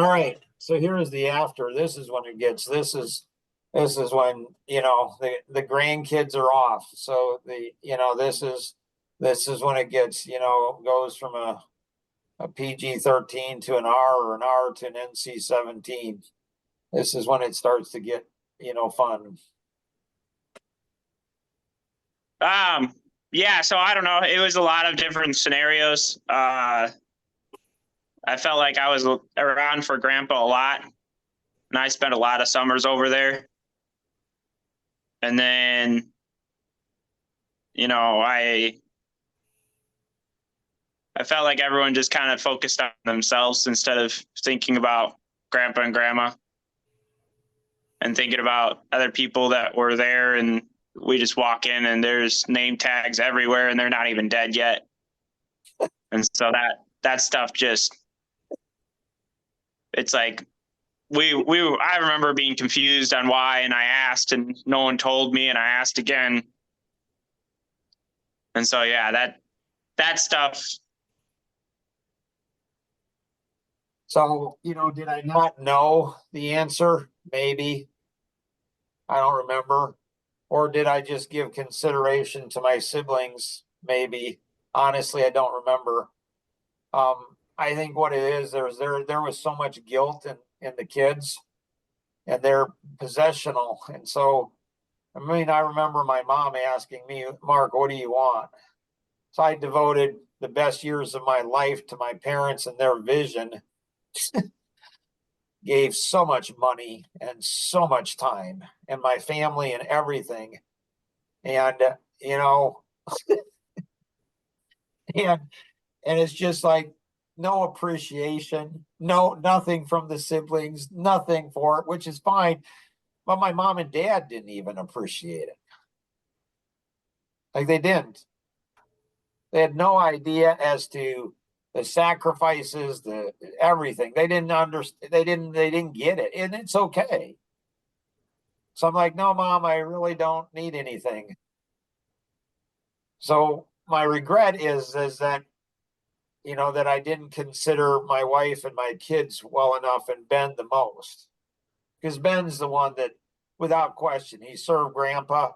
All right. So here's the after. This is when it gets. This is when the grandkids are off. So this is when it gets goes from a PG-13 to an R or an R to an NC-17. This is when it starts to get fun. Yeah, so I don't know. It was a lot of different scenarios. I felt like I was around for Grandpa a lot, and I spent a lot of summers over there. And then, I felt like everyone just kind of focused on themselves instead of thinking about Grandpa and Grandma and thinking about other people that were there. And we just walk in and there's name tags everywhere and they're not even dead yet. And so that stuff just, it's like, I remember being confused on why, and I asked and no one told me, and I asked again. And so, yeah, that stuff. So, did I not know the answer? Maybe. I don't remember. Or did I just give consideration to my siblings? Maybe. Honestly, I don't remember. I think what it is, there was so much guilt in the kids, and they're possessional. And so, I remember my mom asking me, Mark, what do you want? So I devoted the best years of my life to my parents and their vision, gave so much money and so much time and my family and everything. And, and, and it's just like no appreciation, nothing from the siblings, nothing for it, which is fine. But my mom and dad didn't even appreciate it. Like they didn't. They had no idea as to the sacrifices, the everything. They didn't understand. They didn't get it, and it's okay. So I'm like, no, Mom, I really don't need anything. So my regret is that that I didn't consider my wife and my kids well enough, and Ben the most, because Ben's the one that, without question, he served Grandpa.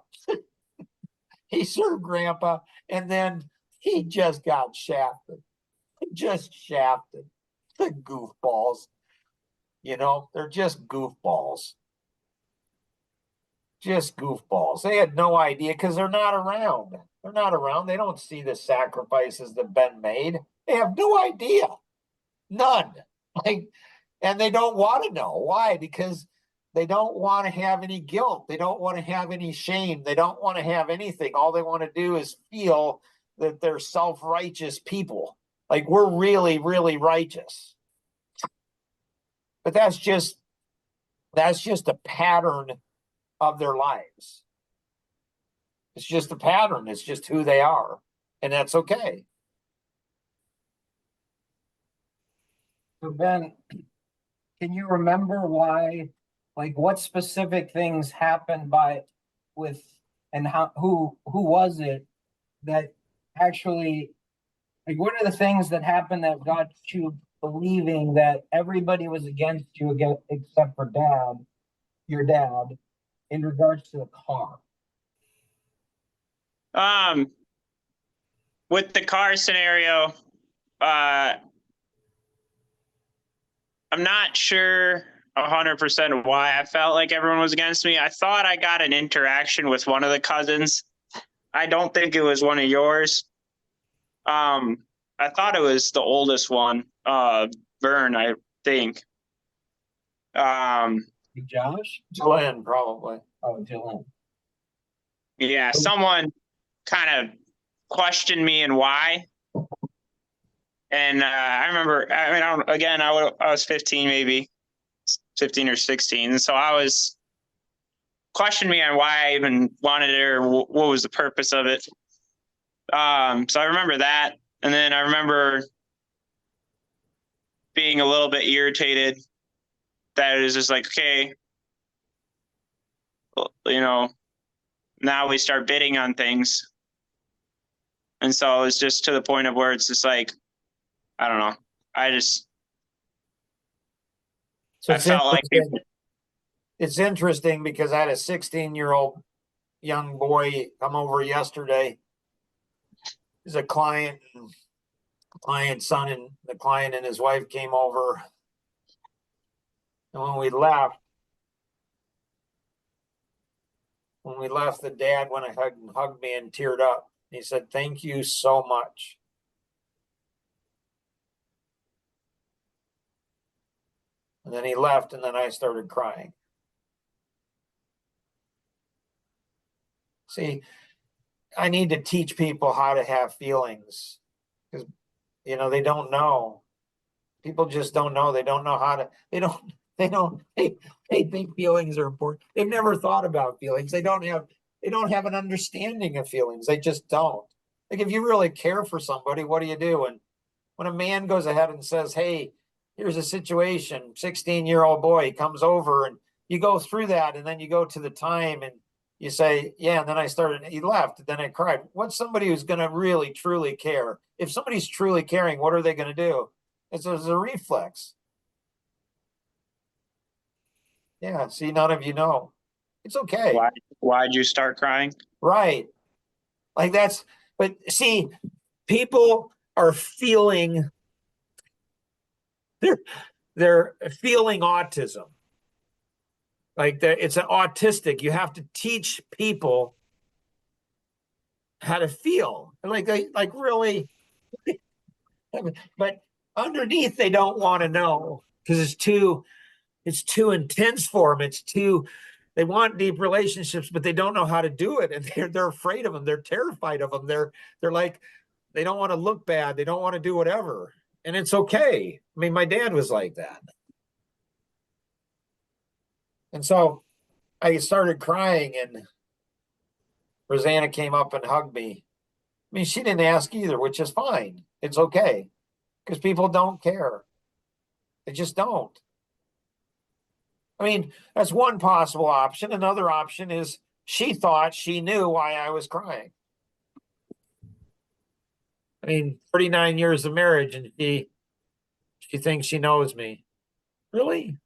He served Grandpa, and then he just got shafted. Just shafted. The goofballs. They're just goofballs. Just goofballs. They had no idea because they're not around. They're not around. They don't see the sacrifices that Ben made. They have no idea. None. Like, and they don't want to know why, because they don't want to have any guilt. They don't want to have any shame. They don't want to have anything. All they want to do is feel that they're self-righteous people. Like we're really, really righteous. But that's just a pattern of their lives. It's just a pattern. It's just who they are. And that's okay. So Ben, can you remember why, like what specific things happened and who was it that actually, like what are the things that happened that got you believing that everybody was against you again except for your dad, in regards to the car? With the car scenario, I'm not sure 100% why I felt like everyone was against me. I thought I got an interaction with one of the cousins. I don't think it was one of yours. I thought it was the oldest one, Vern, I think. Josh? Glenn, probably. Oh, Dylan. Yeah, someone kind of questioned me and why. And I remember, I was 15, maybe 15 or 16. And so I was questioned me on why I even wanted it or what was the purpose of it. So I remember that. And then I remember being a little bit irritated that it was just like, okay, now we start bidding on things. And so it's just to the point of where it's just like, I don't know. So I felt like it's interesting because I had a 16-year-old young boy come over yesterday. He's a client, and client's son and the client and his wife came over. And when we left, the dad went ahead and hugged me and teared up. He said, "Thank you so much." And then he left, and then I started crying. See, I need to teach people how to have feelings because, they don't know. People just don't know. They don't know how to, they think feelings are important. They've never thought about feelings. They don't have an understanding of feelings. They just don't. Like if you really care for somebody, what do you do? And when a man goes ahead and says, "Hey, here's a situation," 16-year-old boy comes over and you go through that and then you go to the time and you say, "Yeah," and then he left, and then I cried. What's somebody who's going to really, truly care? If somebody's truly caring, what are they going to do? It's a reflex. Yeah, see, none of you know. It's okay. why'd you start crying? Right. Like but see, people are feeling, they're feeling autism. Like it's an autistic. You have to teach people how to feel. Like really, but underneath they don't want to know because it's too intense for them. They want deep relationships, but they don't know how to do it, and they're afraid of them. They're terrified of them. They're like, they don't want to look bad. They don't want to do whatever, and it's okay. I mean, my dad was like that, and so I started crying, and Rosanna came up and hugged me. I mean, she didn't ask either, which is fine. It's okay because people don't care. They just don't. I mean, that's one possible option. Another option is she thought she knew why I was crying. I mean, 39 years of marriage, and she thinks she knows me. Really?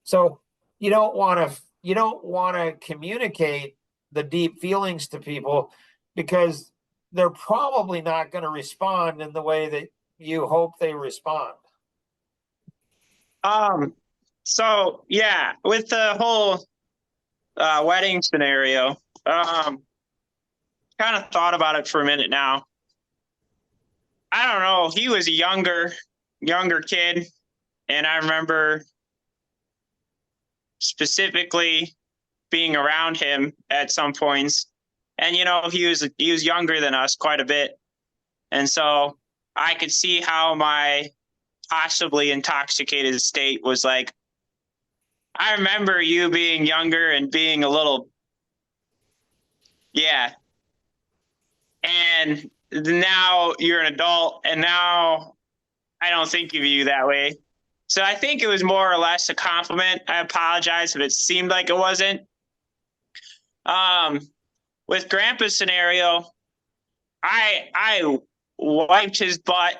So you don't want to communicate the deep feelings to people because they're probably not going to respond in the way that you hope they respond. So yeah, with the whole wedding scenario, kind of thought about it for a minute now. I don't know. He was a younger kid, and I remember specifically being around him at some points. And he was younger than us quite a bit, and so I could see how my possibly intoxicated state was like. I remember you being younger and being a little, yeah. And now you're an adult, and now I don't think of you that way. So I think it was more or less a compliment. I apologize if it seemed like it wasn't. With Grandpa's scenario, I wiped his butt.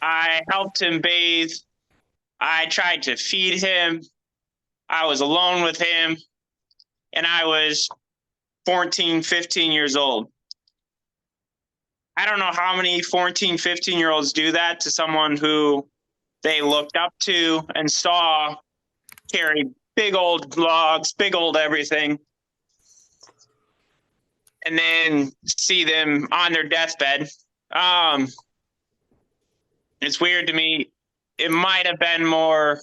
I helped him bathe. I tried to feed him. I was alone with him, and I was 14, 15 years old. I don't know how many 14, 15-year-olds do that to someone who they looked up to and saw carry big old logs, big old everything, and then see them on their deathbed. It's weird to me. It might have been more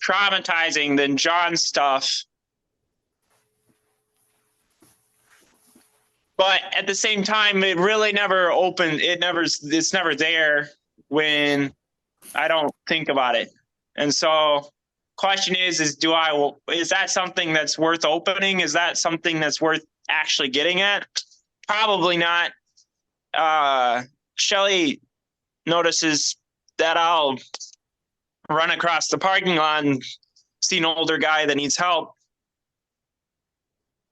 traumatizing than John's stuff. But at the same time, it really never opened. It's never there when I don't think about it. And so question is that something that's worth opening? Is that something that's worth actually getting at? Probably not. Shelly notices that I'll run across the parking lot and see an older guy that needs help.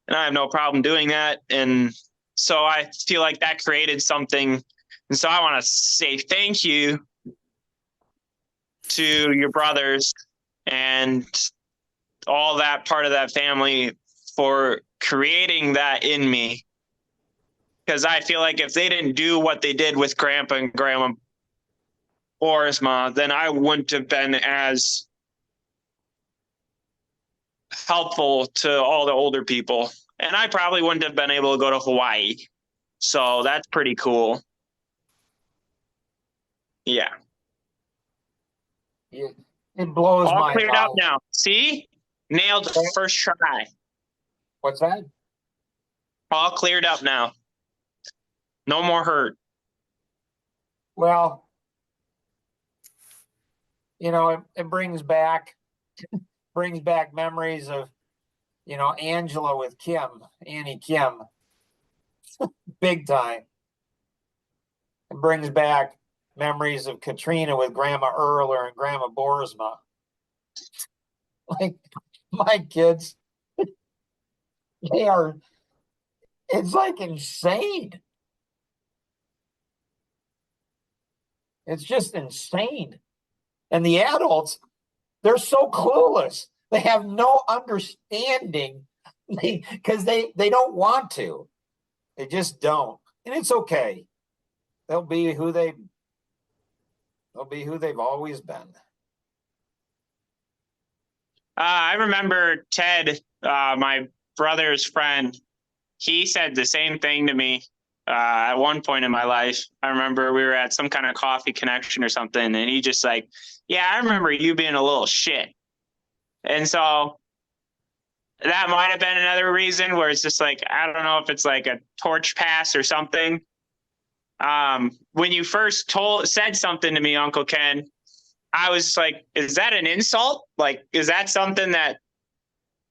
And I have no problem doing that. And So I feel like that created something. And so I want to say thank you to your brothers and all that part of that family for creating that in me. Because I feel like if they didn't do what they did with Grandpa and Grandma Boersma, then I wouldn't have been as helpful to all the older people. And I probably wouldn't have been able to go to Hawaii. So that's pretty cool. Yeah. It blows All my cleared up mind. now. See? Nailed first try. What's that? All cleared up now. No more hurt. Well, it brings back memories of, Angela with Annie Kim, big time. It brings back memories of Katrina with Grandma Earler and Grandma Boersma. Like my kids, it's like insane. It's just insane. And the adults, they're so clueless. They have no understanding because they don't want to. They just don't. And it's okay. They'll be who they've always been. I remember Ted, my brother's friend, he said the same thing to me at one point in my life. I remember we were at some kind of coffee connection or something, and he just like, yeah, I remember you being a little shit. And so that might have been another reason where it's just like, I don't know if it's like a torch pass or something. When you first said something to me, Uncle Ken, I was like, is that an insult? Like, is that something that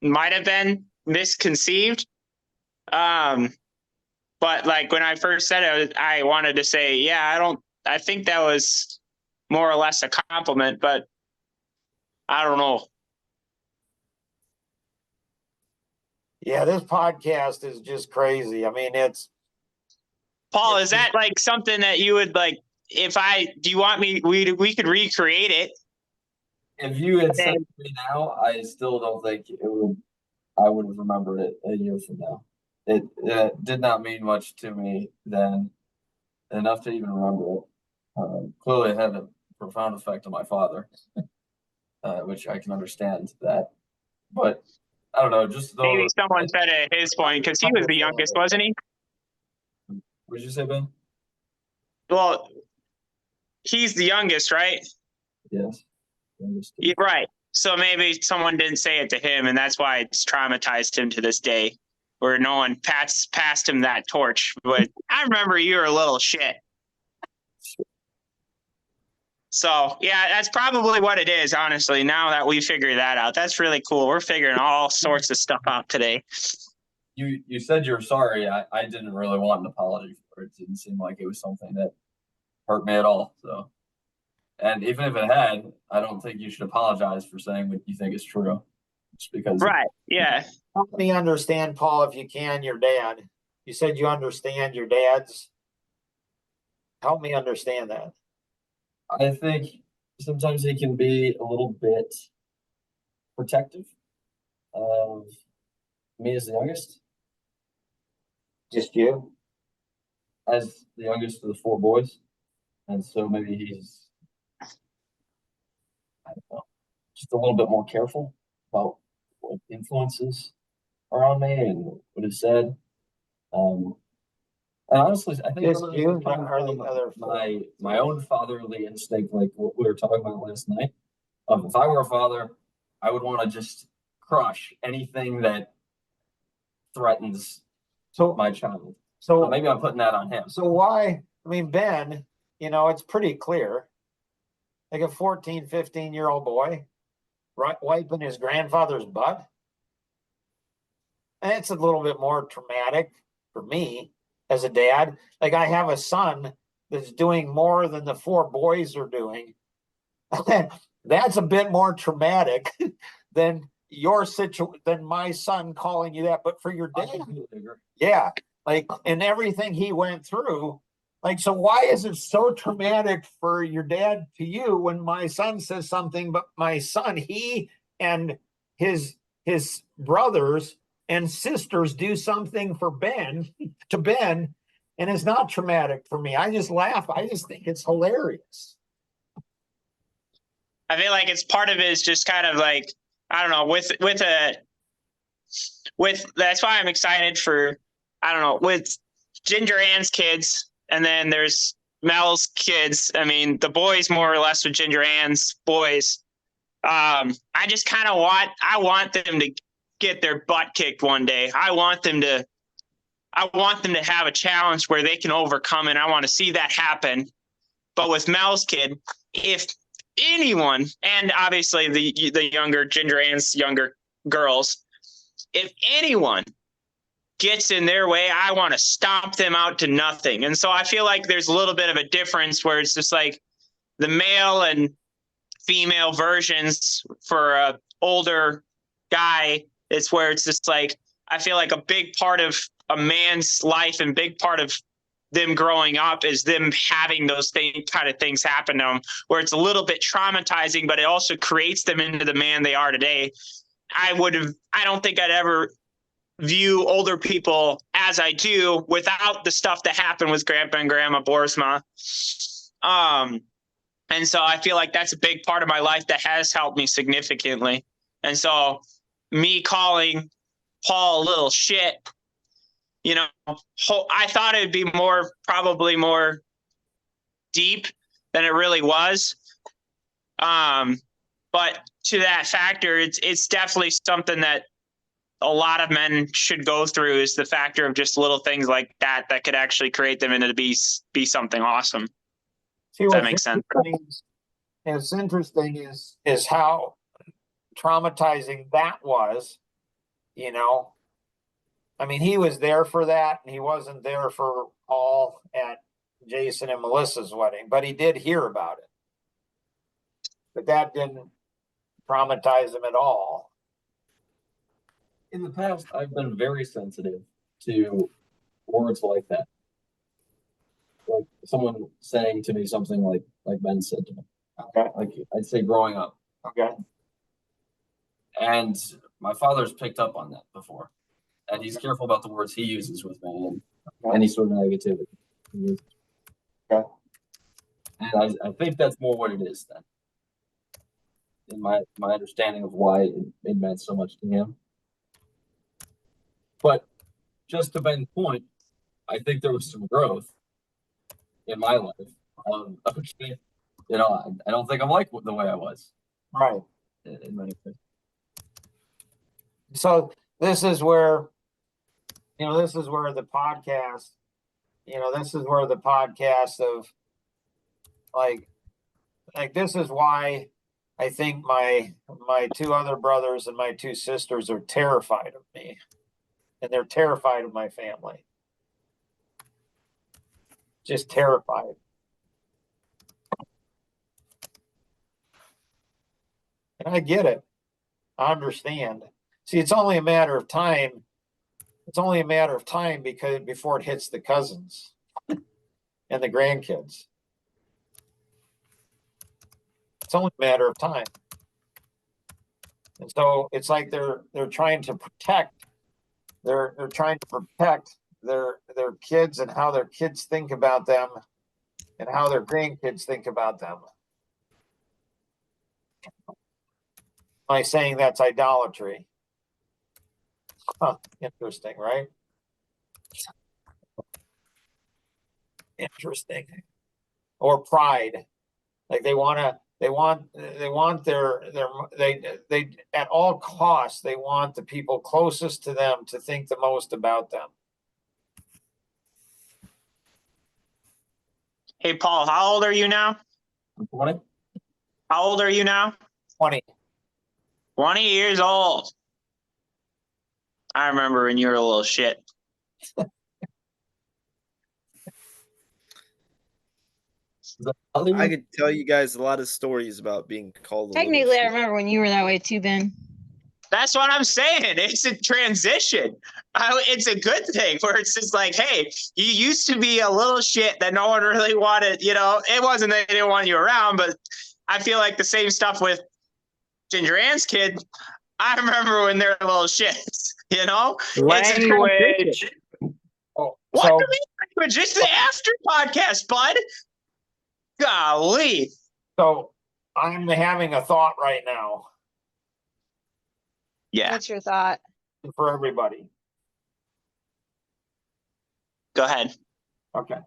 might have been misconceived? But like when I first said it, I wanted to say, yeah, I think that was more or less a compliment, but I don't know. Yeah, this podcast is just crazy. I mean, Paul, is that like something that you would like, do you want me, we could recreate it? If you had said it to me now, I still don't think I would have remembered it a year from now. It did not mean much to me then, enough to even remember it. Clearly, it had a profound effect on my father, which I can understand that. But I don't know, just though. Maybe someone said it at his point because he was the youngest, wasn't he? What did you say, Ben? Well, he's the youngest, right? Yes. Yeah, right. So maybe someone didn't say it to him, and that's why it's traumatized him to this day, where no one passed him that torch. But I remember you were a little shit. So yeah, that's probably what it is, honestly, now that we figured that out. That's really cool. We're figuring all sorts of stuff out today. You said you're sorry. I didn't really want an apology for it. It didn't seem like it was something that hurt me at all. So, and even if it had, I don't think you should apologize for saying what you think is true. Just because. Right. Yeah. Help me understand, Paul, if you can, your dad. You said you understand your dad's. Help me understand that. I think sometimes he can be a little bit protective of me as the youngest. Just you? As the youngest of the four boys. And so maybe he's, I don't know, just a little bit more careful about what influences are on me and what is said. And honestly, I think Just you or the other my own fatherly instinct, like what we were talking about last night. If I were a father, I would want to just crush anything that threatens my child. So maybe I'm putting that on him. So why? I mean, Ben, it's pretty clear. Like a 14, 15-year-old boy, right, wiping his grandfather's butt. And it's a little bit more traumatic for me as a dad. Like I have a son that's doing more than the four boys are doing. That's a bit more traumatic than than my son calling you that. But for your dad, yeah, like, and everything he went through. Like, so why is it so traumatic for your dad to you when my son says something, but my son, he and his brothers and sisters do something for Ben to Ben, and it's not traumatic for me. I just laugh. I just think it's hilarious. I feel like it's part of it is just kind of like, I don't know, that's why I'm excited for, I don't know, with Ginger Ann's kids, and then there's Mel's kids. I mean, the boys more or less with Ginger Ann's boys. I just kind of want them to get their butt kicked one day. I want them to have a challenge where they can overcome it. I want to see that happen. But with Mel's kid, if anyone, and obviously the younger Ginger Ann's younger girls, if anyone gets in their way, I want to stomp them out to nothing. And so I feel like there's a little bit of a difference where it's just like the male and female versions for a older guy. It's where it's just like, I feel like a big part of a man's life and big part of them growing up is them having those kind of things happen to them, where it's a little bit traumatizing, but it also creates them into the man they are today. I don't think I'd ever view older people as I do without the stuff that happened with Grandpa and Grandma Boersma. And so I feel like that's a big part of my life that has helped me significantly. And so me calling Paul a little shit, you know, I thought it'd be probably more deep than it really was. But to that factor, it's definitely something that a lot of men should go through, is the factor of just little things like that could actually create them into be something awesome. See, Does that make sense? It's interesting is how traumatizing that was, you know. I mean, he was there for that, and he wasn't there for Paul at Jason and Melissa's wedding, but he did hear about it. But that didn't traumatize him at all. In the past, I've been very sensitive to words like that. Like someone saying to me something like Ben said to me. Okay. Like I'd say growing up. Okay. And my father's picked up on that before. And he's careful about the words he uses with me and any sort of negativity. Okay. And I think that's more what it is then. In my understanding of why it meant so much to him. But just to Ben's point, I think there was some growth in my life. Okay, you know, I don't think I'm like the way I was. Right. In many ways. So this is where, this is where the podcast, of like this is why I think my two other brothers and my two sisters are terrified of me, and they're terrified of my family. Just terrified. And I get it. I understand. See, it's only a matter of time. It's only a matter of time because before it hits the cousins and the grandkids. It's only a matter of time. And so it's like they're trying to protect. They're trying to protect their kids and how their kids think about them and how their grandkids think about them. Am I saying that's idolatry? Huh, interesting, right? Interesting. Or pride. Like they want their they at all costs, they want the people closest to them to think the most about them. Hey, Paul, how old are you now? 20? How old are you now? 20. 20 years old. I remember when you were a little shit. I could tell you guys a lot of stories about being called a little Technically, I shit. remember when you were that way too, Ben. That's what I'm saying. It's a transition. It's a good thing where it's just like, hey, you used to be a little shit that no one really wanted. It wasn't that they didn't want you around, but I feel like the same stuff with Ginger Ann's kid. I remember when they're little shits. It's a transition. Language. Oh, What so do you mean language? It's the after podcast, bud. Golly. so I'm having a thought right now Yeah, What's your thought? for everybody. go ahead. Okay.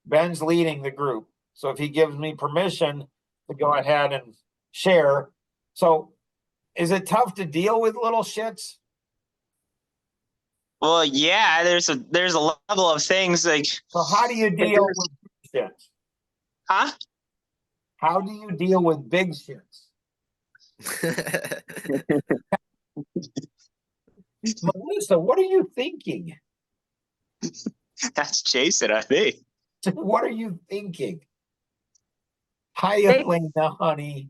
Ben's leading the group. So if he gives me permission to go ahead and share. So is it tough to deal with little shits? Well, yeah, there's a level of things like, So how do you deal with big shits? huh? How do you deal with big shits? Melissa, what are you thinking? That's Jason, I think. What are you thinking? Hi, Elena, honey.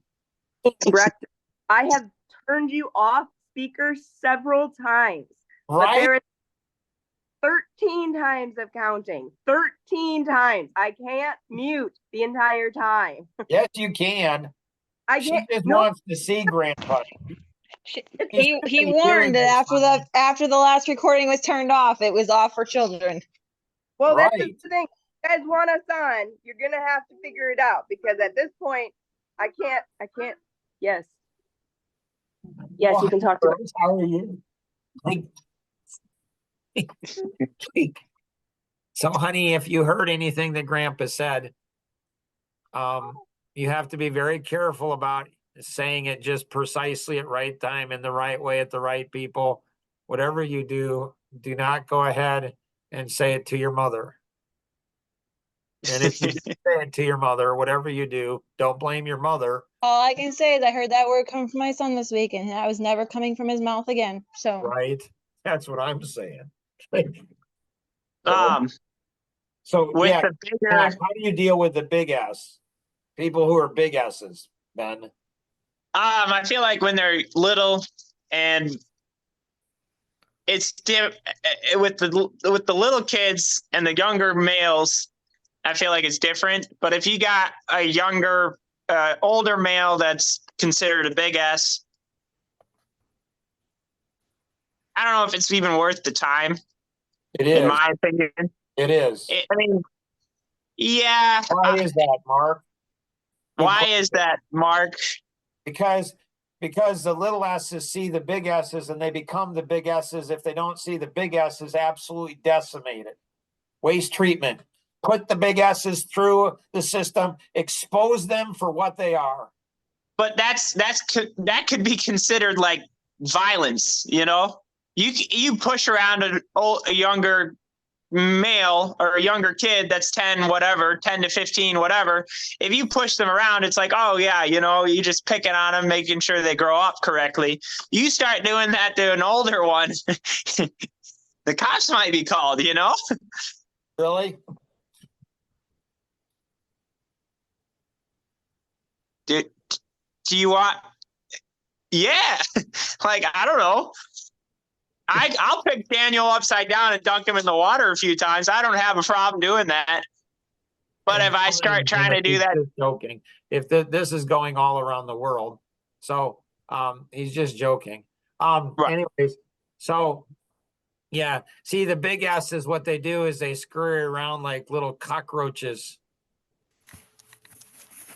Correct. I have turned you off speaker several times, but Right? there is 13 times of counting. 13 times. I can't mute the entire time. Yes, you can. I She can't. just No, wants to see Grandpa. He He's warned that after the last recording was turned off, it was off for children. well, that's Right. the thing. You guys want us on, you're gonna have to figure it out because at this point, I can't. Yes. Yes, you can talk to me. How are you? So, honey, if you heard anything that Grandpa said, you have to be very careful about saying it just precisely at right time in the right way at the right people. Whatever you do not go ahead and say it to your mother. And if you do say it to your mother, whatever you do, don't blame your mother. All I can say is I heard that word come from my son this week, and I was never coming from his mouth again. So Right? That's what I'm saying. So With yeah, the bigger, how do you deal with the big S? People who are big S's, Ben. I feel like when they're little and it's with the little kids and the younger males, I feel like it's different. But if you got a younger, older male that's considered a big S, I don't know if it's even worth the time. It is. In my opinion, It is. I mean, yeah. Why is that, Mark? Why is that, Mark? Because the little S's see the big S's and they become the big S's. If they don't see the big S's, absolutely decimated. Waste treatment. Put the big S's through the system, expose them for what they are. But that could be considered like violence, You push around a younger male or a younger kid that's 10 whatever 10 to 15 whatever. If you push them around, it's like, oh yeah, you just picking on them, making sure they grow up correctly. You start doing that to an older one, the cops might be called. Really? Do you want? Yeah. Like, I don't know. I'll pick Daniel upside down and dunk him in the water a few times. I don't have a problem doing that. But if I start trying to do that, joking. If this is going all around the world, so he's just joking. Right. Anyways, so yeah, see, the big S's, what they do is they scurry around like little cockroaches.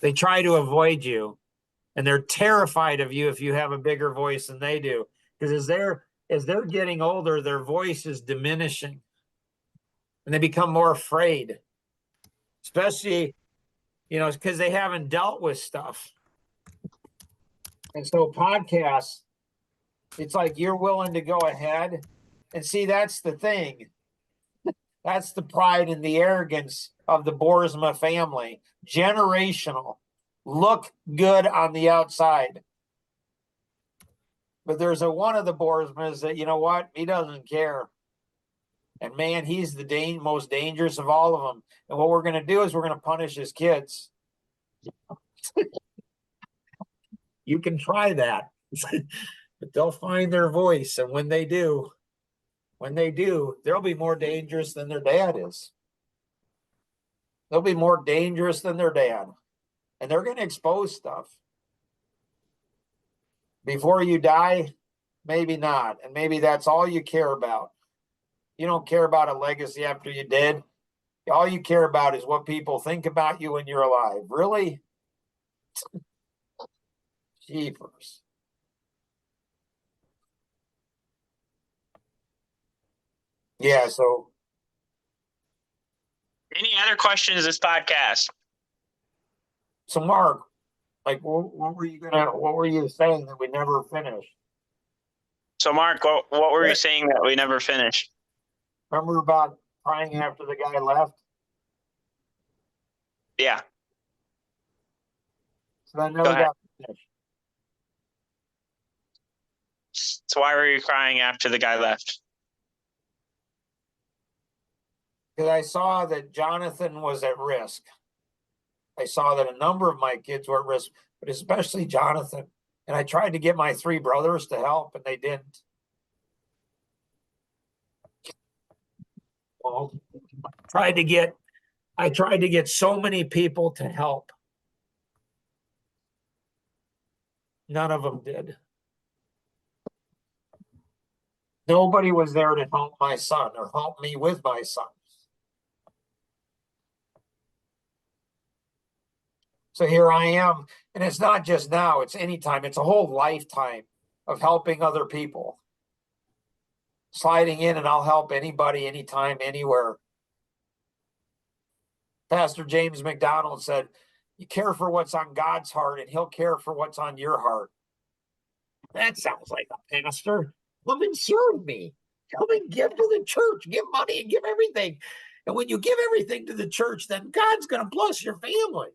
They try to avoid you, and they're terrified of you if you have a bigger voice than they do, because as they're getting older, their voice is diminishing and they become more afraid, especially, because they haven't dealt with stuff. And so podcasts, it's like you're willing to go ahead and see, that's the thing. That's the pride and the arrogance of the Boersma family. Generational. Look good on the outside. But there's one of the Boersmas that, you know what? He doesn't care. And man, he's the most dangerous of all of them. And what we're going to do is we're going to punish his kids. You can try that. but they'll find their voice. And when they do, they'll be more dangerous than their dad is. They'll be more dangerous than their dad. And they're going to expose stuff. Before you die, maybe not. And maybe that's all you care about. You don't care about a legacy after you dead. All you care about is what people think about you when you're alive. Really? Jeepers. Yeah, so Any other questions this podcast? Mark, like what were you saying that we never finished? So Mark, what were you saying that we never finished? Remember about crying after the guy left? Yeah. So that never got finished. So why were you crying after the guy left? Because I saw that Jonathan was at risk. I saw that a number of my kids were at risk, but especially Jonathan. And I tried to get my 3 brothers to help, and they didn't. Well, I tried to get so many people to help. None of them did. Nobody was there to help my son or help me with my son. So here I am. And it's not just now, it's anytime. It's a whole lifetime of helping other people. Sliding in, and I'll help anybody, anytime, anywhere. Pastor James McDonald said, you care for what's on God's heart, and he'll care for what's on your heart. That sounds like a pastor. Come and serve me. Come and give to the church. Give money and give everything. And when you give everything to the church, then God's going to bless your family.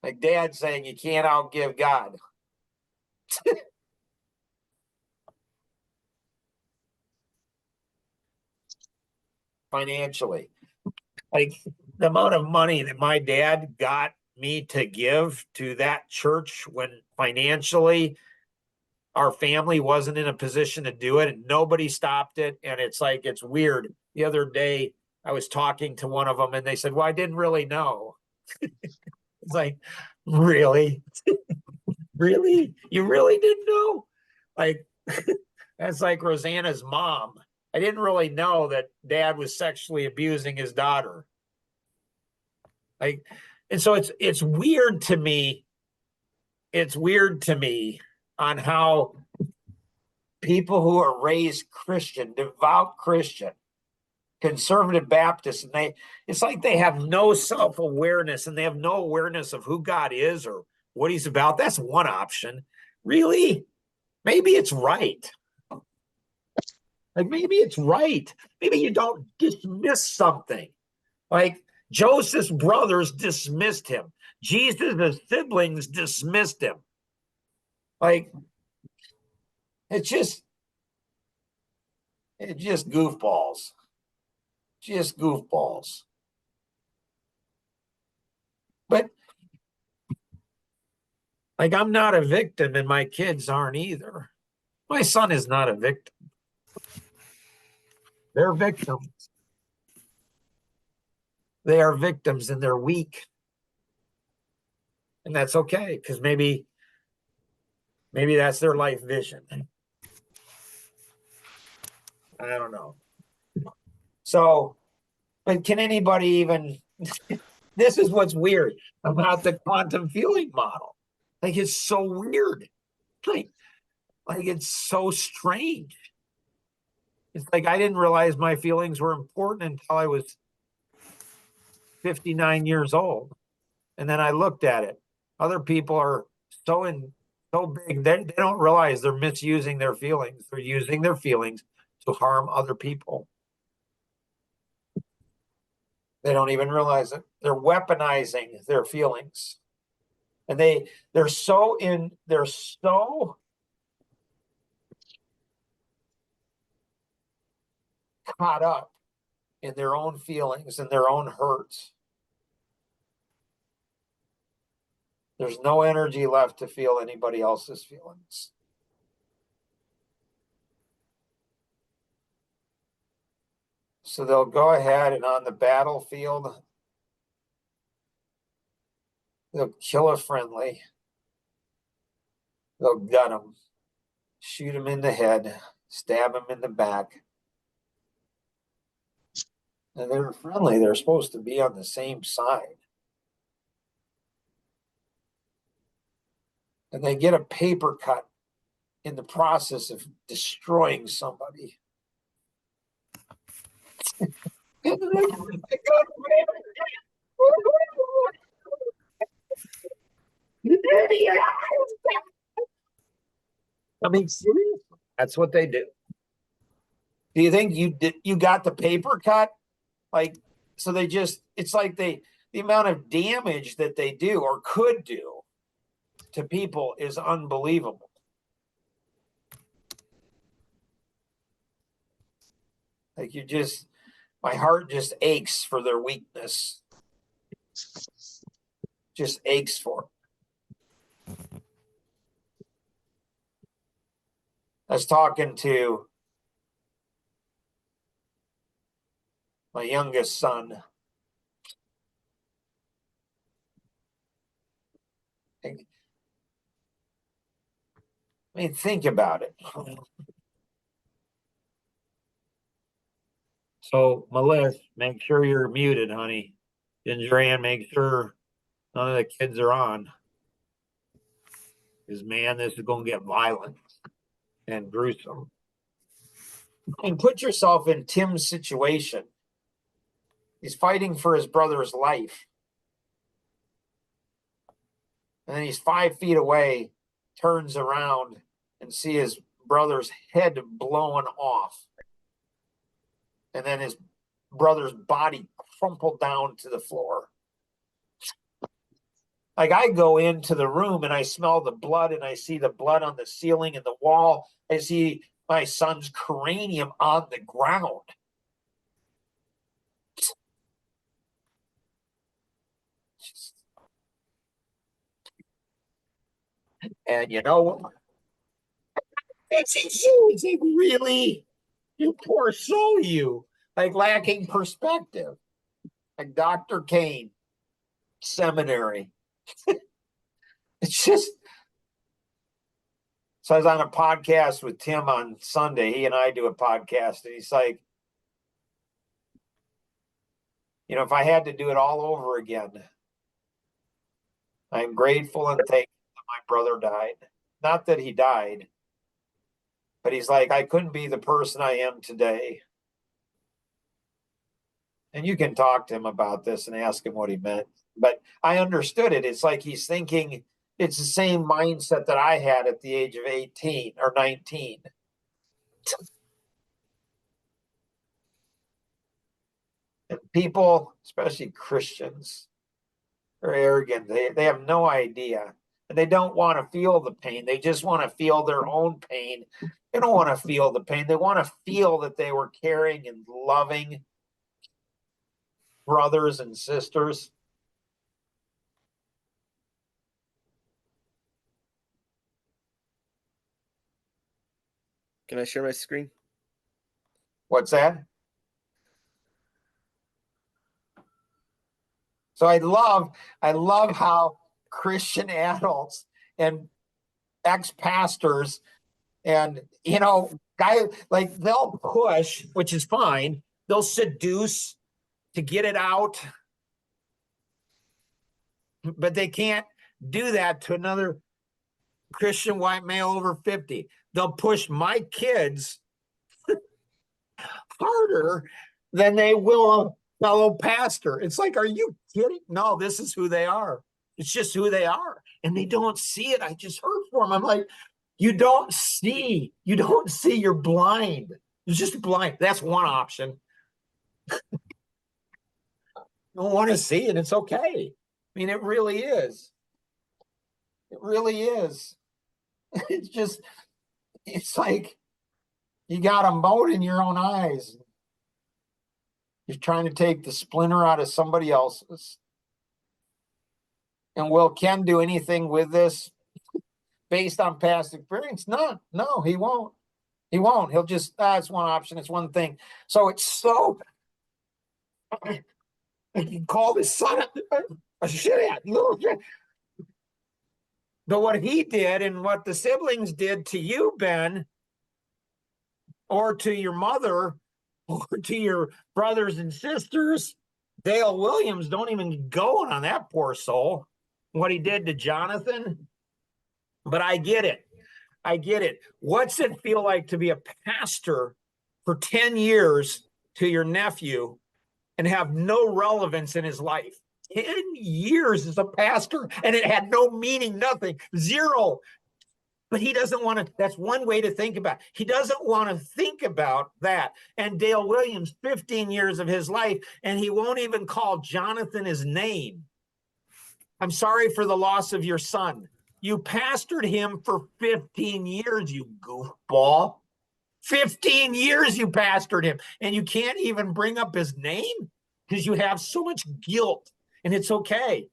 Like Dad saying, you can't outgive God. Financially. Like the amount of money that my dad got me to give to that church when financially our family wasn't in a position to do it and nobody stopped it. And it's like, it's weird. The other day I was talking to one of them and they said, well, I didn't really know. It's like, really? Really? You really didn't know? Like, that's like Rosanna's mom. I didn't really know that dad was sexually abusing his daughter. Like, and so it's weird to me. It's weird to me on how people who are raised Christian, devout Christian, conservative Baptists, and it's like they have no self-awareness and they have no awareness of who God is or what he's about. That's one option. Really? Maybe it's right. Like maybe it's right. Maybe you don't dismiss something. Like Joseph's brothers dismissed him. Jesus' siblings dismissed him. Like it's just goofballs. Just goofballs. But like I'm not a victim and my kids aren't either. My son is not a victim. They're victims. They are victims and they're weak. And that's okay, because maybe that's their life vision. I don't know. So, but can anybody even, this is what's weird about the quantum feeling model. Like it's so weird. Like it's so strange. It's like I didn't realize my feelings were important until I was 59 years old. And then I looked at it. Other people are so big, they don't realize they're misusing their feelings. They're using their feelings to harm other people. They don't even realize it. They're weaponizing their feelings. And they're so caught up in their own feelings and their own hurts. There's no energy left to feel anybody else's feelings. So they'll go ahead and on the battlefield, they'll kill a friendly. They'll gun him, shoot him in the head, stab him in the back. And they're friendly. They're supposed to be on the same side. And they get a paper cut in the process of destroying somebody. I mean, seriously, that's what they do. Do you think you got the paper cut? Like, so they just, it's like the amount of damage that they do or could do to people is unbelievable. Like my heart just aches for their weakness. Just aches for it. I was talking to my youngest son. I mean, think about it. So, Melissa, make sure you're muted, honey. Ginger Ann, make sure none of the kids are on. Because, man, this is going to get violent and gruesome. And put yourself in Tim's situation. He's fighting for his brother's life. And then he's 5 feet away, turns around and see his brother's head blown off. And then his brother's body crumpled down to the floor. Like, I go into the room and I smell the blood and I see the blood on the ceiling and the wall. I see my son's cranium on the ground. And you know, it's like, really? You poor soul, you. Like, lacking perspective. Like Dr. Kane, seminary. It's just. So I was on a podcast with Tim on Sunday. He and I do a podcast, and he's like, you know, if I had to do it all over again, I'm grateful and thankful that my brother died. Not that he died, but he's like, I couldn't be the person I am today. And you can talk to him about this and ask him what he meant. But I understood it. It's like he's thinking, it's the same mindset that I had at the age of 18 or 19. And people, especially Christians, are arrogant. They have no idea. And they don't want to feel the pain. They just want to feel their own pain. They don't want to feel the pain. They want to feel that they were caring and loving brothers and sisters. Can I share my screen? What's that? So I love how Christian adults and ex-pastors and, you know, guys, like, they'll push, which is fine. They'll seduce to get it out. But they can't do that to another Christian white male over 50. They'll push my kids harder than they will a fellow pastor. It's like, are you kidding? No, this is who they are. It's just who they are. And they don't see it. I just heard from them. I'm like, you don't see, you're blind. You're just blind. That's one option. You don't want to see it. It's okay. I mean, it really is. It really is. It's just, it's like you got a mote in your own eyes. You're trying to take the splinter out of somebody else's. And will Ken do anything with this based on past experience? No, he won't. He won't. He'll just, it's one option. It's one thing. So it's so, he called his son a shithead, little shit. But what he did and what the siblings did to you, Ben, or to your mother, or to your brothers and sisters, Dale Williams, don't even go on that poor soul. What he did to Jonathan. But I get it. I get it. What's it feel like to be a pastor for 10 years to your nephew and have no relevance in his life? 10 years as a pastor, and it had no meaning, nothing, zero. But he doesn't want to, that's one way to think about it. He doesn't want to think about that. And Dale Williams, 15 years of his life, and he won't even call Jonathan his name. I'm sorry for the loss of your son. You pastored him for 15 years, you goofball. 15 years you pastored him, and you can't even bring up his name because you have so much guilt, and it's okay.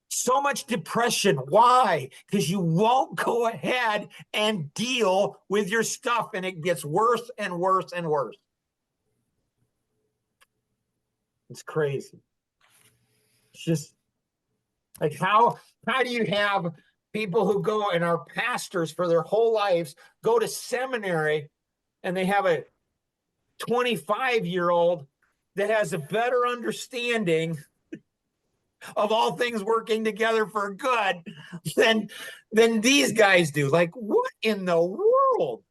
So much depression. Why? Because you won't go ahead and deal with your stuff, and it gets worse and worse and worse. It's crazy. It's just like how do you have people who go and are pastors for their whole lives, go to seminary, and they have a 25-year-old that has a better understanding of all things working together for good than these guys do. Like, what in the world?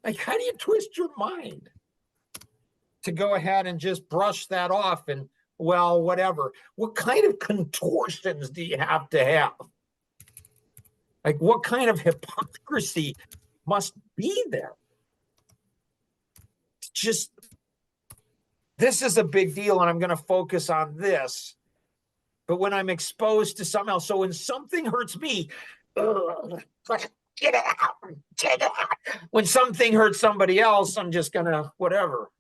Like, how do you twist your mind to go ahead and just brush that off and, well, whatever? What kind of contortions do you have to have? Like, what kind of hypocrisy must be there? Just, this is a big deal, and I'm going to focus on this. But when I'm exposed to something else, so when something hurts me, get out, get out. When something hurts somebody else, I'm just going to, whatever.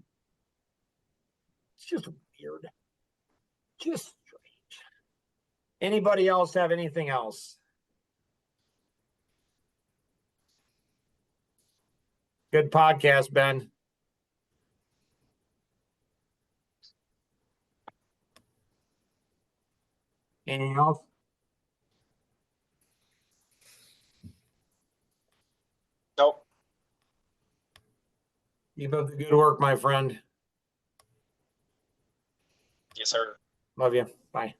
It's just weird. Just strange. Anybody else have anything else? Good podcast, Ben. Anything else? Nope. Keep up the good work, my friend. Yes, sir. Love you. Bye.